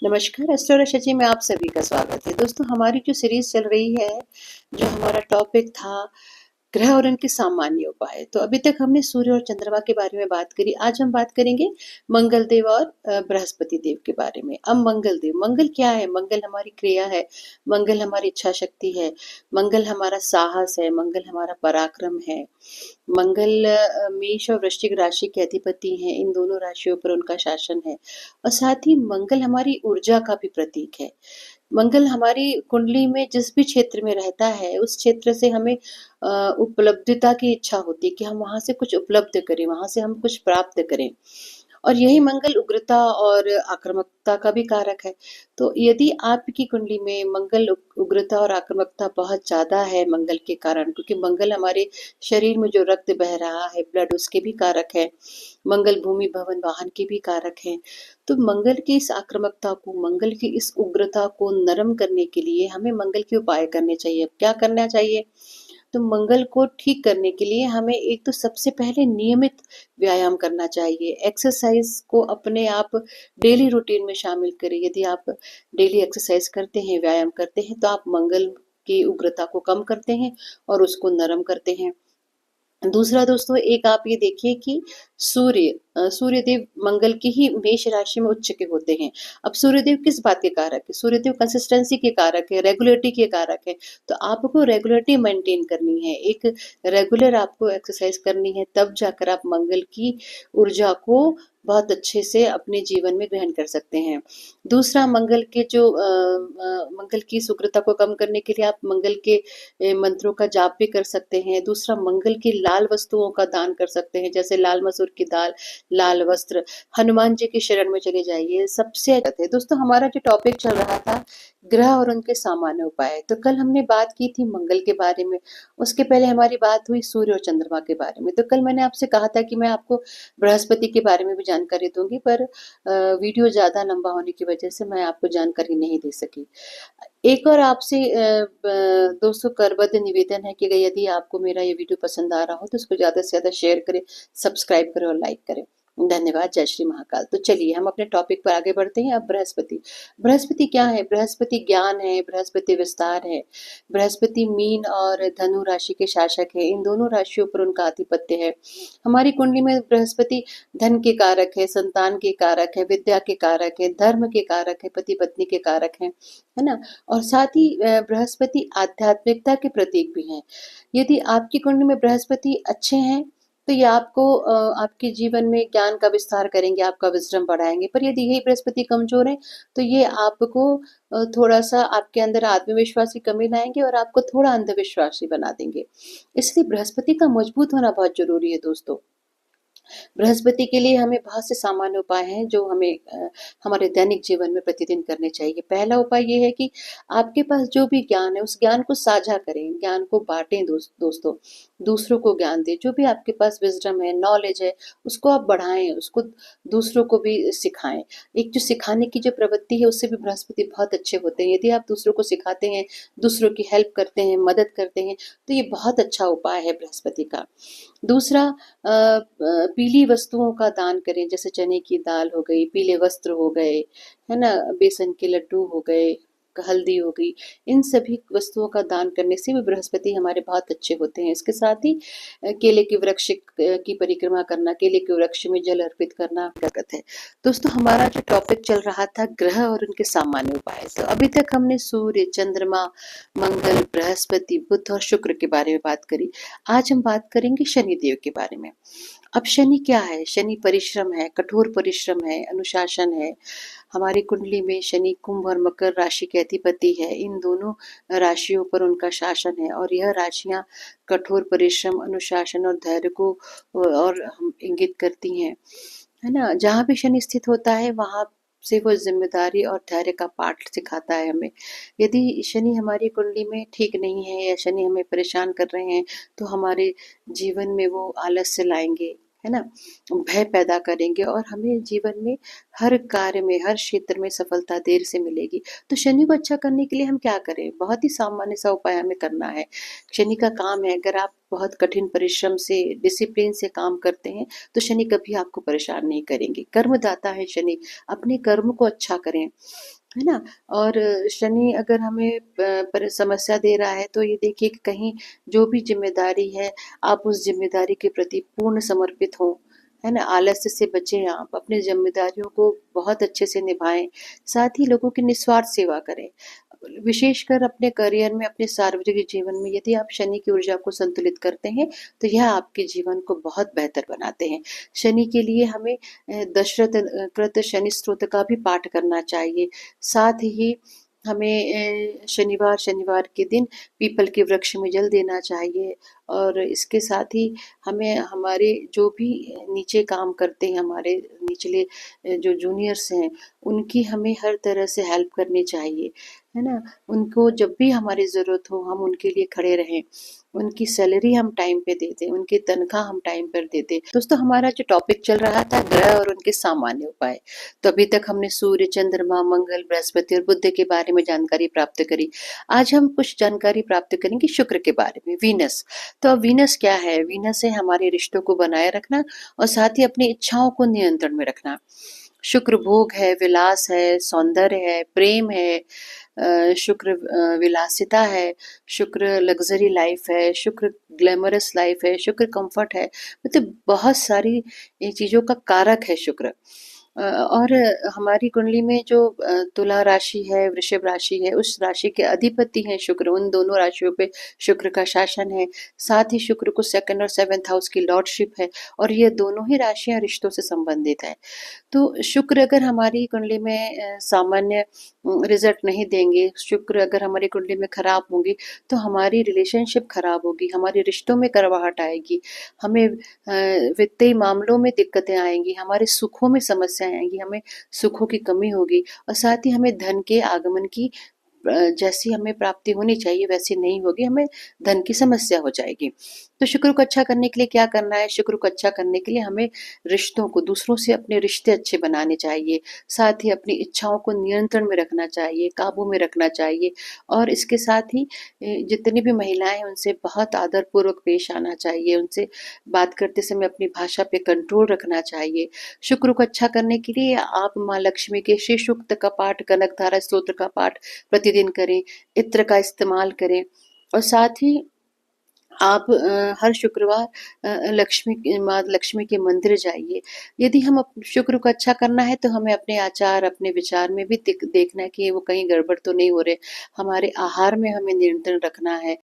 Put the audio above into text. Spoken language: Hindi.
नमस्कार, एस्ट्रो रशा में आप सभी का स्वागत है। दोस्तों, हमारी जो सीरीज चल रही है, जो हमारा टॉपिक था ग्रह और उनके सामान्य उपाय। तो अभी तक हमने सूर्य और चंद्रमा के बारे में बात करी। आज हम बात करेंगे मंगल देव और बृहस्पति देव के बारे में। अब मंगल देव, मंगल क्या है? मंगल हमारी क्रिया है, मंगल हमारी इच्छा शक्ति है, मंगल हमारा साहस है, मंगल हमारा पराक्रम है। मंगल मेष और वृश्चिक राशि के अधिपति हैं। इन दोनों राशियों पर उनका शासन है और साथ ही मंगल हमारी ऊर्जा का भी प्रतीक है। मंगल हमारी कुंडली में जिस भी क्षेत्र में रहता है, उस क्षेत्र से हमें उपलब्धता की इच्छा होती है कि हम वहां से कुछ उपलब्ध करें, वहां से हम कुछ प्राप्त करें। और यही मंगल उग्रता और आक्रामकता का भी कारक है। तो यदि आपकी कुंडली में मंगल उग्रता और आक्रामकता बहुत ज्यादा है मंगल के कारण, क्योंकि मंगल हमारे शरीर में जो रक्त बह रहा है, ब्लड, उसके भी कारक है। मंगल भूमि भवन वाहन के भी कारक है। तो मंगल की इस आक्रामकता को, मंगल की इस उग्रता को नरम करने के लिए हमें मंगल के उपाय करने चाहिए। अब क्या करना चाहिए? तो मंगल को ठीक करने के लिए हमें एक तो सबसे पहले नियमित व्यायाम करना चाहिए। एक्सरसाइज को अपने आप डेली रूटीन में शामिल करें। यदि आप डेली एक्सरसाइज करते हैं, व्यायाम करते हैं, तो आप मंगल की उग्रता को कम करते हैं और उसको नरम करते हैं। दूसरा दोस्तों, एक आप ये देखिए कि सूर्यदेव मंगल की ही मेष राशि में उच्च के होते हैं। अब सूर्यदेव किस बात के कारक है? सूर्यदेव कंसिस्टेंसी के कारक है, रेगुलरिटी के कारक है। तो आपको रेगुलरिटी मेंटेन करनी है, एक रेगुलर आपको एक्सरसाइज करनी है, तब जाकर आप मंगल की ऊर्जा को बहुत अच्छे से अपने जीवन में ग्रहण कर सकते हैं। दूसरा, मंगल के जो मंगल की शुक्रता को कम करने के लिए आप मंगल के मंत्रों का जाप भी कर सकते हैं। दूसरा, मंगल की लाल वस्तुओं का दान कर सकते हैं, जैसे लाल मसूर की दाल, लाल वस्त्र। हनुमान जी की शरण में चले जाइए, सबसे अच्छा है। दोस्तों, हमारा जो टॉपिक चल रहा था ग्रह और उनके सामान्य उपाय, तो कल हमने बात की थी मंगल के बारे में। उसके पहले हमारी बात हुई सूर्य और चंद्रमा के बारे में। तो कल मैंने आपसे कहा था कि मैं आपको बृहस्पति के बारे में भी जानकारी दूंगी, पर वीडियो ज्यादा लंबा होने की वजह से मैं आपको जानकारी नहीं दे सकी। एक और आपसे दोस्तों करबद्ध निवेदन है कि यदि आपको मेरा ये वीडियो पसंद आ रहा हो तो इसको ज़्यादा से ज़्यादा शेयर करें, सब्सक्राइब करें और लाइक करें। धन्यवाद। जय श्री महाकाल। तो चलिए हम अपने टॉपिक पर आगे बढ़ते हैं। अब बृहस्पति, बृहस्पति क्या है? बृहस्पति ज्ञान है, बृहस्पति विस्तार है, बृहस्पति मीन और धनु राशि के शासक है। इन दोनों राशियों पर उनका आधिपत्य है। हमारी कुंडली में बृहस्पति धन के कारक है, संतान के कारक है, विद्या के कारक है, धर्म के कारक है, पति पत्नी के कारक है ना। और साथ ही बृहस्पति आध्यात्मिकता के प्रतीक भी हैं। यदि आपकी कुंडली में बृहस्पति अच्छे हैं तो ये आपको आपके जीवन में ज्ञान का विस्तार करेंगे, आपका विजडम बढ़ाएंगे। पर यदि यही बृहस्पति कमजोर है तो ये आपको थोड़ा सा आपके अंदर आत्मविश्वास की कमी लाएंगे और आपको थोड़ा अंधविश्वासी बना देंगे। इसलिए बृहस्पति का मजबूत होना बहुत जरूरी है दोस्तों। बृहस्पति के लिए हमें बहुत से सामान्य उपाय हैं जो हमें हमारे दैनिक जीवन में प्रतिदिन करने चाहिए। पहला उपाय ये है कि आपके पास जो भी ज्ञान है उस ज्ञान को साझा करें, ज्ञान को बांटें दोस्तों, दूसरों को ज्ञान दें। जो भी आपके पास विजडम है, नॉलेज है, उसको आप बढ़ाएं, उसको दूसरों को भी सिखाएं। एक जो सिखाने की जो प्रवृत्ति है उससे भी बृहस्पति बहुत अच्छे होते हैं। यदि आप दूसरों को सिखाते हैं, दूसरों की हेल्प करते हैं, मदद करते हैं, तो ये बहुत अच्छा उपाय है बृहस्पति का। दूसरा, पीली वस्तुओं का दान करें, जैसे चने की दाल हो गई, पीले वस्त्र हो गए, है ना, बेसन के लड्डू हो गए, हल्दी हो गई। इन सभी वस्तुओं का दान करने से भी बृहस्पति हमारे बहुत अच्छे होते हैं। इसके साथ ही केले के वृक्ष की परिक्रमा करना, केले के वृक्ष में जल अर्पित करना बरकत है। दोस्तों, हमारा जो टॉपिक चल रहा था ग्रह और उनके सामान्य उपाय, तो अभी तक हमने सूर्य, चंद्रमा, मंगल, बृहस्पति, बुध और शुक्र के बारे में बात करी। आज हम बात करेंगे शनिदेव के बारे में। अब शनि क्या है? शनि परिश्रम है, कठोर परिश्रम है, अनुशासन है। हमारी कुंडली में शनि कुंभ और मकर राशि के अधिपति है। इन दोनों राशियों पर उनका शासन है और यह राशियां कठोर परिश्रम, अनुशासन और धैर्य को और हम इंगित करती हैं, है ना। जहाँ भी शनि स्थित होता है वहां से वो जिम्मेदारी और धैर्य का पाठ सिखाता है हमें। यदि शनि हमारी कुंडली में ठीक नहीं है या शनि हमें परेशान कर रहे हैं तो हमारे जीवन में वो आलस्य लाएंगे, है ना? भय पैदा करेंगे और हमें जीवन में हर कार्य में, हर क्षेत्र में सफलता देर से मिलेगी। तो शनि को अच्छा करने के लिए हम क्या करें? बहुत ही सामान्य सा उपाय हमें करना है। शनि का काम है, अगर आप बहुत कठिन परिश्रम से, डिसिप्लिन से काम करते हैं, तो शनि कभी आपको परेशान नहीं करेंगे। कर्मदाता है शनि, अपने कर्म को अच्छा करें, है ना? और शनि अगर हमें पर समस्या दे रहा है, तो ये देखिए कि कहीं जो भी ज़िम्मेदारी है, आप उस ज़िम्मेदारी के प्रति पूर्ण समर्पित हों, है ना? आलस्य से बचें आप, अपनी ज़िम्मेदारियों को बहुत अच्छे से निभाएँ, साथ ही लोगों की निस्वार्थ सेवा करें। विशेषकर अपने करियर में, अपने सार्वजनिक जीवन में यदि आप शनि की ऊर्जा को संतुलित करते हैं, तो यह आपके जीवन को बहुत बेहतर बनाते हैं। शनि के लिए हमें दशरथ कृत शनि स्तोत्र का भी पाठ करना चाहिए। साथ ही हमें शनिवार के दिन पीपल के वृक्ष में जल देना चाहिए और इसके साथ ही हमें हमारे जो भी नीचे काम करते हैं, हमारे निचले जो जूनियर्स हैं, उनकी हमें हर तरह से हेल्प करनी चाहिए, है ना? उनको जब भी हमारी ज़रूरत हो हम उनके लिए खड़े रहें, उनकी सैलरी हम टाइम पे दे दें, उनकी तनख्वाह हम टाइम पर दे दें। दोस्तों, हमारा जो टॉपिक चल रहा था ग्रह और उनके सामान्य उपाय। तो अभी तक हमने सूर्य, चंद्रमा, मंगल, बृहस्पति और बुध के बारे में जानकारी प्राप्त करी। आज हम कुछ जानकारी प्राप्त करेंगे शुक्र के बारे में, वीनस। तो अब वीनस क्या है? वीनस है हमारे रिश्तों को बनाए रखना और साथ ही अपनी इच्छाओं को नियंत्रण में रखना। शुक्र भोग है, विलास है, सौंदर्य है, प्रेम है, शुक्र विलासिता है, शुक्र लग्ज़री लाइफ़ है, शुक्र ग्लैमरस लाइफ़ है, शुक्र कम्फ़र्ट है। मतलब बहुत सारी ये चीज़ों का कारक है शुक्र। और हमारी कुंडली में जो तुला राशि है, वृषभ राशि है, उस राशि के अधिपति हैं शुक्र, उन दोनों राशियों पे शुक्र का शासन है। साथ ही शुक्र को 2nd और 7th हाउस की लॉर्डशिप है और ये दोनों ही राशियाँ रिश्तों से संबंधित हैं। तो शुक्र अगर हमारी कुंडली में सामान्य रिजल्ट नहीं देंगे, शुक्र अगर हमारी कुंडली में खराब होंगे, तो हमारी रिलेशनशिप खराब होगी, हमारे रिश्तों में कड़वाहट आएगी, हमें वित्तीय मामलों में दिक्कतें आएँगी, हमारे सुखों में समस्याएँ आएँगी, हमें सुखों की कमी होगी और साथ ही हमें धन के आगमन की जैसी हमें प्राप्ति होनी चाहिए वैसी नहीं होगी, हमें धन की समस्या हो जाएगी। तो शुक्र को अच्छा करने के लिए क्या करना है? शुक्र को अच्छा करने के लिए हमें रिश्तों को, दूसरों से अपने रिश्ते अच्छे बनाने चाहिए, साथ ही अपनी इच्छाओं को नियंत्रण में रखना चाहिए, काबू में रखना चाहिए और इसके साथ ही जितनी भी महिलाएँ हैं उनसे बहुत आदरपूर्वक पेश आना चाहिए, उनसे बात करते समय अपनी भाषा पे कंट्रोल रखना चाहिए। शुक्र को अच्छा करने के लिए आप माँ लक्ष्मी के श्री सूक्त का पाठ, कनकधारा स्तोत्र का पाठ प्रतिदिन करें, इत्र का इस्तेमाल करें और साथ ही आप हर शुक्रवार लक्ष्मी माँ लक्ष्मी के मंदिर जाइए। यदि हम शुक्र को अच्छा करना है तो हमें अपने आचार, अपने विचार में भी देखना है कि वो कहीं गड़बड़ तो नहीं हो रहे। हमारे आहार में हमें नियंत्रण रखना है,